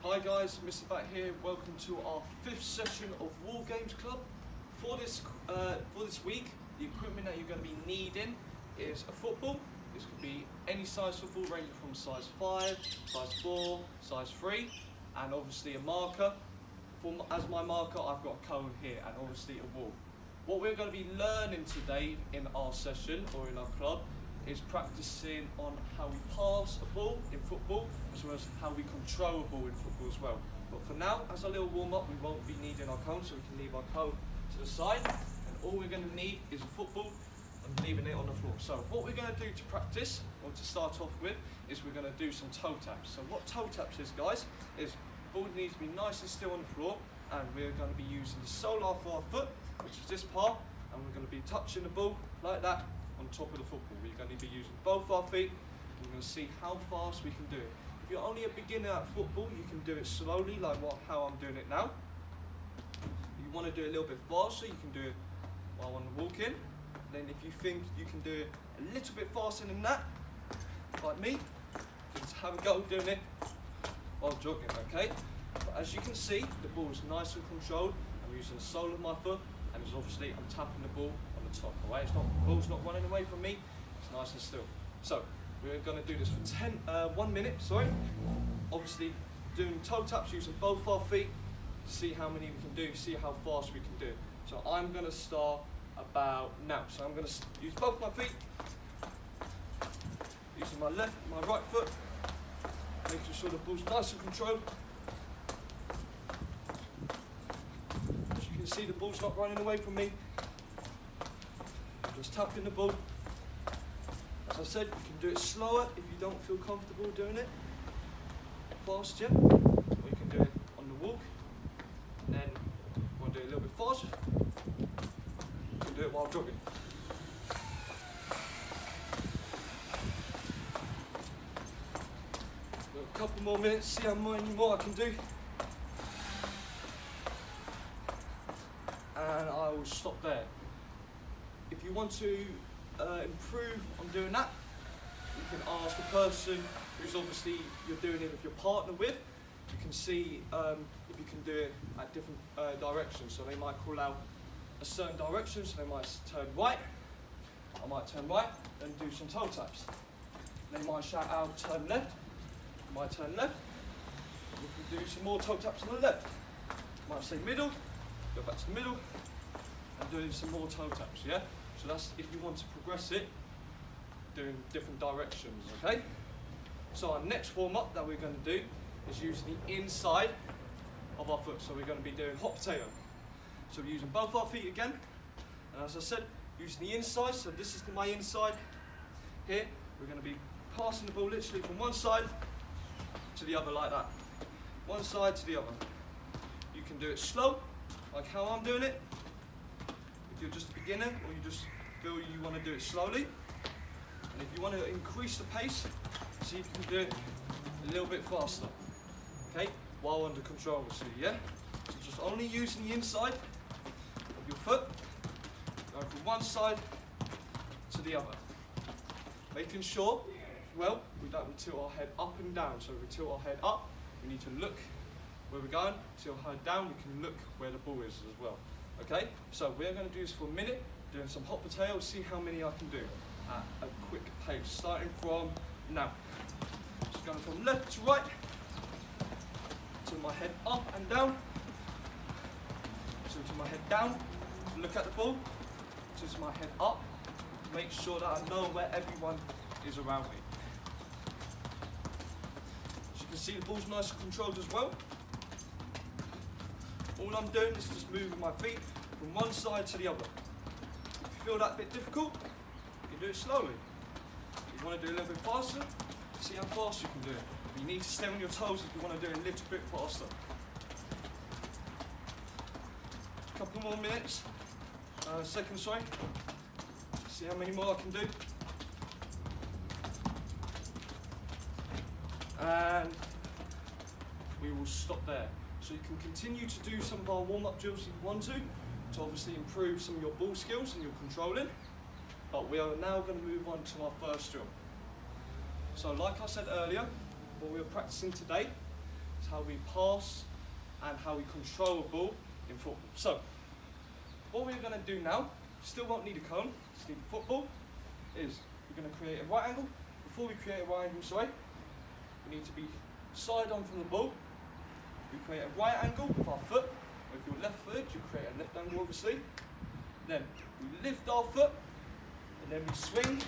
Hi guys, Mr. Bat here. Welcome to our 5th session of War Games Club. For this week, the equipment that you're going to be needing is a football. This could be any size football, ranging from size 5, size 4, size 3, and obviously a marker. As my marker, I've got a cone here, and obviously a wall. What we're going to be learning today in our session or in our club is practicing on how we pass a ball in football, as well as how we control a ball in football as well. But for now, as a little warm-up, we won't be needing our cone, so we can leave our cone to the side. And all we're going to need is a football and leaving it on the floor. So what we're going to do to practice, or to start off with, is we're going to do some toe taps. So what toe taps is, guys, is the ball needs to be nice and still on the floor, and we're going to be using the sole of our foot, which is this part, and we're going to be touching the ball like that on top of the football. We're going to be using both our feet. We're going to see how fast we can do it. If you're only a beginner at football, you can do it slowly, like how I'm doing it now. If you want to do it a little bit faster, you can do it while on the walk in. Then if you think you can do it a little bit faster than that, like me, just have a go doing it while jogging, okay? But as you can see, the ball is nice and controlled. I'm using the sole of my foot, and it's obviously I'm tapping the ball on the top, alright? The ball's not running away from me, it's nice and still. So, we're going to do this for 1 minute, obviously doing toe taps using both our feet, see how many we can do, see how fast we can do it. So I'm going to start about now. So I'm going to use both my feet, using my right foot, making sure the ball's nice and controlled. As you can see, the ball's not running away from me. Just tapping the ball. As I said, you can do it slower if you don't feel comfortable doing it faster, or you can do it on the walk. And then if you want to do it a little bit faster, you can do it while jogging. A couple more minutes, see how many more I can do. And I will stop there. If you want to improve on doing that, you can ask the person who's obviously you're doing it with your partner with. You can see if you can do it at different directions. So they might call out a certain direction, so they might turn right. I might turn right and do some toe taps. They might shout out turn left. I might turn left. We can do some more toe taps on the left. I might say middle, go back to the middle, and doing some more toe taps, yeah? So that's if you want to progress it, doing different directions, okay? So our next warm-up that we're going to do is using the inside of our foot. So we're going to be doing hot potato. So we're using both our feet again. And as I said, using the inside, so this is my inside here. We're going to be passing the ball literally from one side to the other like that. One side to the other. You can do it slow, like how I'm doing it. If you're just a beginner, or you just feel you want to do it slowly. And if you want to increase the pace, see if you can do it a little bit faster, okay? While under control, obviously, yeah? So just only using the inside of your foot, going from one side to the other. Making sure, well, we don't tilt our head up and down. So if we tilt our head up, we need to look where we're going. Tilt our head down, we can look where the ball is as well. Okay, so we're going to do this for a minute, doing some hot potatoes, see how many I can do at a quick pace, starting from now. Just going from left to right, to my head up and down, to my head down, look at the ball, to my head up, make sure that I know where everyone is around me. As you can see, the ball's nice and controlled as well. All I'm doing is just moving my feet from one side to the other. If you feel that a bit difficult, you can do it slowly. If you want to do it a little bit faster, see how fast you can do it. You need to stay on your toes if you want to do it a little bit faster. A couple more minutes, seconds, sorry. See how many more I can do. And we will stop there. So you can continue to do some of our warm-up drills if you want to obviously improve some of your ball skills and your controlling. But we are now going to move on to our first drill. So like I said earlier, what we are practicing today is how we pass and how we control a ball in football. So, what we're going to do now, still won't need a cone, just need a football, is we're going to create a right angle. Before we create a right angle, we need to be side on from the ball. We create a right angle with our foot. If you're left footed, you create a left angle obviously. Then we lift our foot, and then we swing,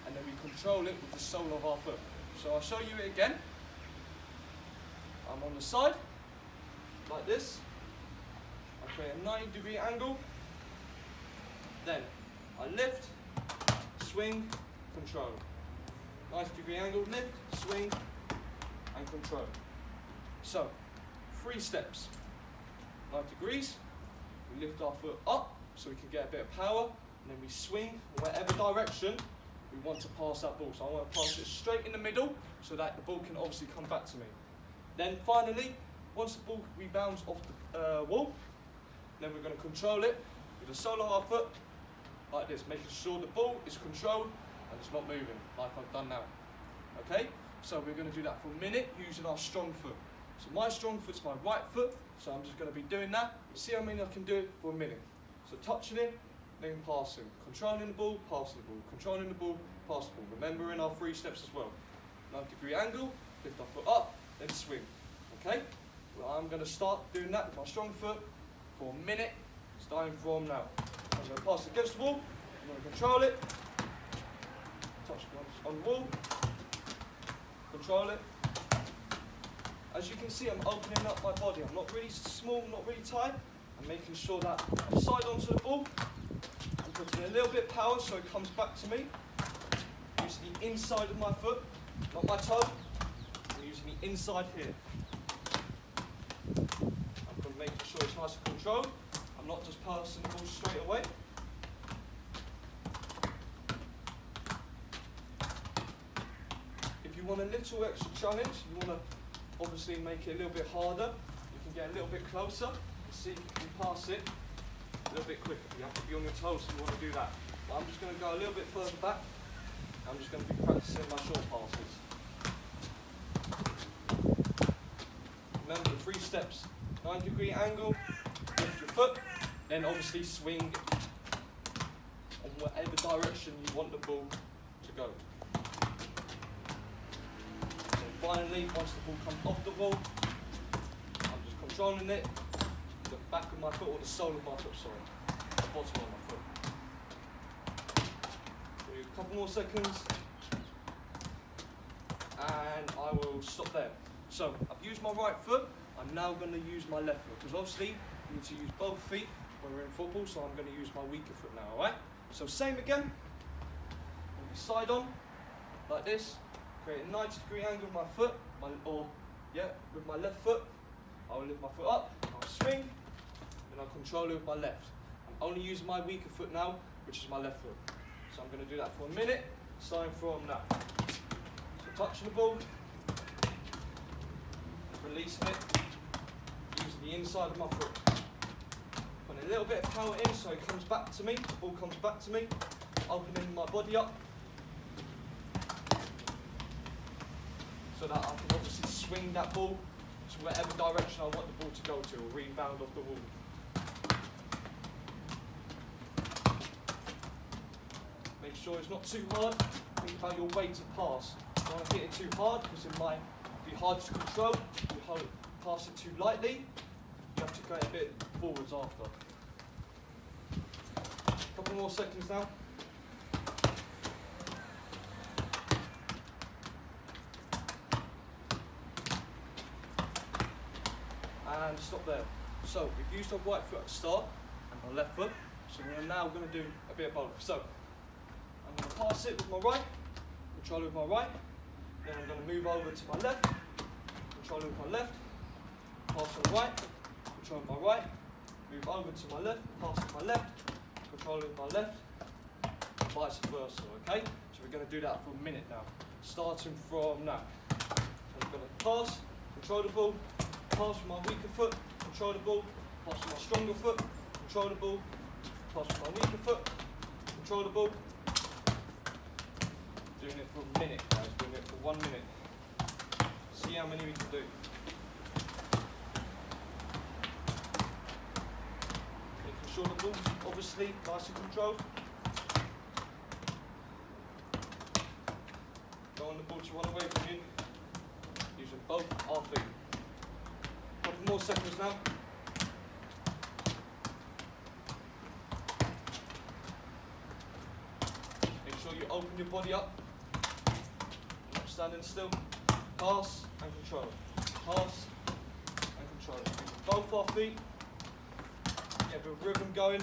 and then we control it with the sole of our foot. So I'll show you it again. I'm on the side, like this. I create a 90-degree angle. Then I lift, swing, control. 90-degree angle, lift, swing, and control. So, 3 steps. 90 degrees, we lift our foot up so we can get a bit of power, and then we swing in whatever direction we want to pass that ball. So I want to pass it straight in the middle so that the ball can obviously come back to me. Then finally, once the ball rebounds off the wall, then we're going to control it with the sole of our foot, like this, making sure the ball is controlled and it's not moving, like I've done now. Okay, so we're going to do that for a minute using our strong foot. So my strong foot's my right foot, so I'm just going to be doing that. See how many I can do for a minute. So touching it, then passing, controlling the ball, passing the ball, controlling the ball, passing the ball. Remembering our 3 steps as well. 90-degree angle, lift our foot up, then swing. Okay? Well, I'm going to start doing that with my strong foot for a minute, starting from now. I'm going to pass it against the wall, I'm going to control it, touch it on the wall, control it. As you can see, I'm opening up my body. I'm not really small, not really tight. I'm making sure that I'm side onto the ball. I'm putting a little bit of power so it comes back to me. Using the inside of my foot, not my toe. I'm using the inside here. I'm going to make sure it's nice and controlled. I'm not just passing the ball straight away. If you want a little extra challenge, you want to obviously make it a little bit harder. You can get a little bit closer and see if you can pass it a little bit quicker. You have to be on your toes if you want to do that. But I'm just going to go a little bit further back. I'm just going to be practicing my short passes. Remember the 3 steps. 90-degree angle, lift your foot, then obviously swing on whatever direction you want the ball to go. Finally, once the ball comes off the ball, I'm just controlling it, the back of my foot or the sole of my foot, the bottom of my foot. Do a couple more seconds, and I will stop there. So, I've used my right foot, I'm now going to use my left foot, because obviously you need to use both feet when we're in football, so I'm going to use my weaker foot now, alright? So same again, side on, like this. Create a 90-degree angle with my foot, with my left foot. I'll lift my foot up, I'll swing, and I'll control it with my left. I'm only using my weaker foot now, which is my left foot. So I'm going to do that for a minute, starting from now. So touching the ball, releasing it, using the inside of my foot. Putting a little bit of power in so it comes back to me, the ball comes back to me, opening my body up, so that I can obviously swing that ball to whatever direction I want the ball to go to, or rebound off the wall. Make sure it's not too hard. Think about your weight to pass. You don't want to hit it too hard because it might be hard to control. If you pass it too lightly, you have to go a bit forwards after. A couple more seconds now. And stop there. So we've used our right foot at the start and our left foot. So we're now going to do a bit of both. So I'm going to pass it with my right, control it with my right. Then I'm going to move over to my left, control it with my left, pass with my right, control with my right, move over to my left, pass with my left, control it with my left, and vice versa, okay? So we're going to do that for a minute now, starting from now. So I'm going to pass, control the ball, pass with my weaker foot, control the ball, pass with my stronger foot, control the ball, pass with my weaker foot, control the ball. Doing it for a minute, guys, doing it for 1 minute. See how many we can do. feet, nice and controlled. Don't want the ball to run away from you. Using both our feet. A couple more seconds now. Make sure you open your body up. Not standing still. Pass and control. Pass and control. Using both our feet. Get a bit of rhythm going.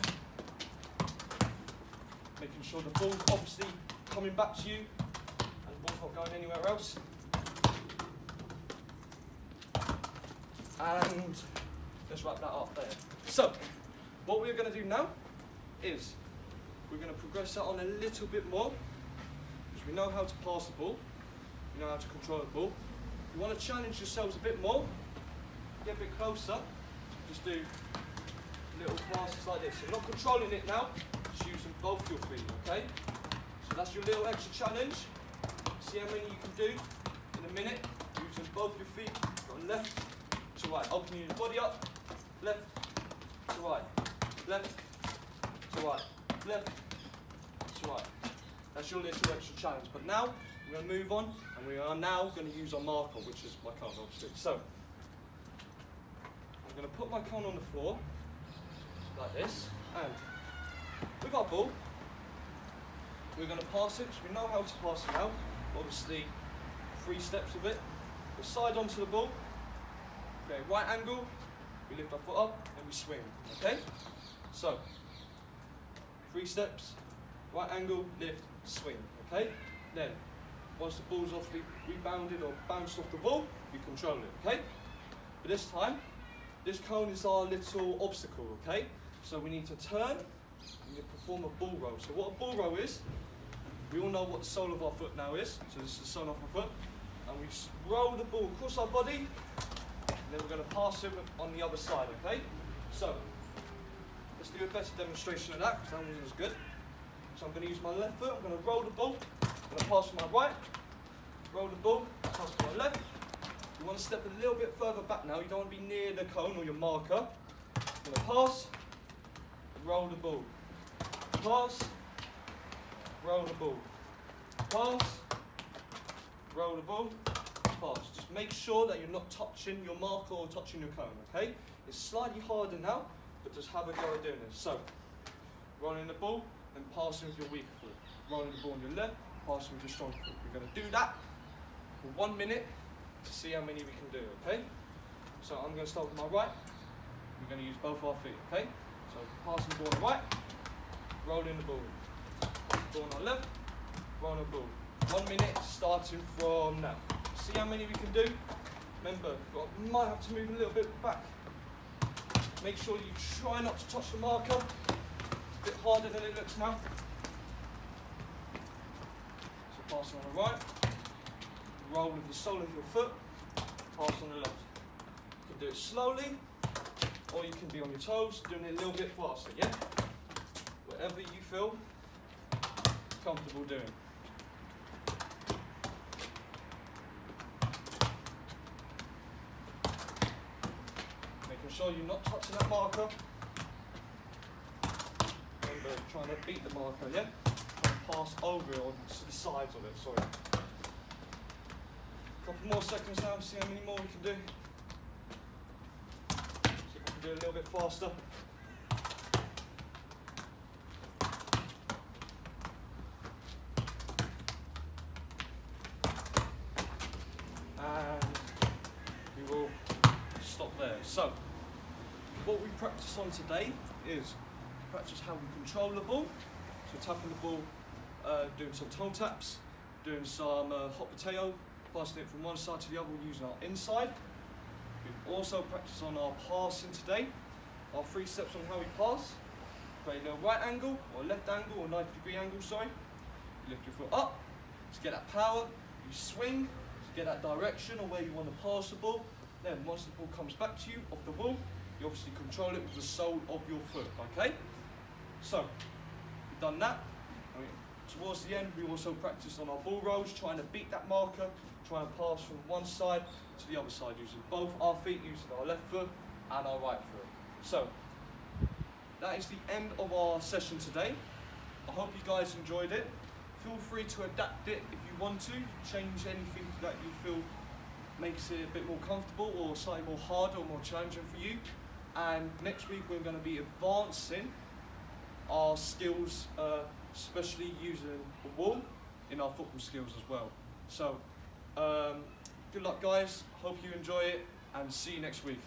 Making sure the ball's obviously coming back to you and the ball's not going anywhere else. And let's wrap that up there. So, what we're going to do now is we're going to progress that on a little bit more, because we know how to pass the ball, we know how to control the ball. If you want to challenge yourselves a bit more, get a bit closer, just do little passes like this. You're not controlling it now, just using both your feet, okay? So that's your little extra challenge. See how many you can do in a minute, using both your feet from left to right, opening your body up, left to right, left to right, left to right. That's your little extra challenge. But now we're going to move on, and we are now going to use our marker, which is my cone, obviously. So I'm going to put my cone on the floor like this, and with our ball, we're going to pass it. So we know how to pass it now. Obviously, 3 steps of it. We side onto the ball. Okay, right angle, we lift our foot up and we swing, okay? So, 3 steps, right angle, lift, swing, okay? Then, once the ball's off the rebounded or bounced off the ball, we control it, okay? But this time, this cone is our little obstacle, okay? So we need to turn and we perform a bull row. So what a bull row is, we all know what the sole of our foot now is. So this is the sole of our foot. And we roll the ball across our body. And then we're going to pass it on the other side, okay? So, let's do a better demonstration of that, because that wasn't as good. So I'm going to use my left foot, I'm going to roll the ball, I'm going to pass with my right, roll the ball, pass with my left. You want to step a little bit further back now, you don't want to be near the cone or your marker. I'm going to pass, roll the ball, pass, roll the ball, pass, roll the ball, pass. Just make sure that you're not touching your marker or touching your cone, okay? It's slightly harder now, but just have a go at doing this. So, rolling the ball and passing with your weaker foot. Rolling the ball on your left, passing with your strong foot. We're going to do that for 1 minute to see how many we can do, okay? So I'm going to start with my right. We're going to use both our feet, okay? So passing the ball on the right, rolling the ball. Ball on our left, rolling the ball. 1 minute starting from now. See how many we can do. Remember, you might have to move a little bit back. Make sure you try not to touch the marker. It's a bit harder than it looks now. So pass on the right, roll with the sole of your foot, pass on the left. You can do it slowly, or you can be on your toes, doing it a little bit faster, yeah? Whatever you feel comfortable doing. Making sure you're not touching that marker. Remember, trying to beat the marker, yeah? And pass over it, or to the sides of it, sorry. A couple more seconds now, see how many more we can do. See if I can do it a little bit faster. And we will stop there. So, what we practice on today is practice how we control the ball. So tapping the ball, doing some toe taps, doing some hot potato, passing it from one side to the other using our inside. We've also practiced on our passing today, our 3 steps on how we pass. Create a right angle, or left angle, or 90-degree angle, sorry. You lift your foot up to get that power, you swing to get that direction or where you want to pass the ball. Then once the ball comes back to you off the ball, you obviously control it with the sole of your foot, okay? So, we've done that. And towards the end, we also practiced on our ball rolls, trying to beat that marker, trying to pass from one side to the other side, using both our feet, using our left foot and our right foot. So, that is the end of our session today. I hope you guys enjoyed it. Feel free to adapt it if you want to, change anything that you feel makes it a bit more comfortable or slightly more harder or more challenging for you. And next week we're going to be advancing our skills, especially using the wall in our football skills as well. So good luck guys, hope you enjoy it and see you next week.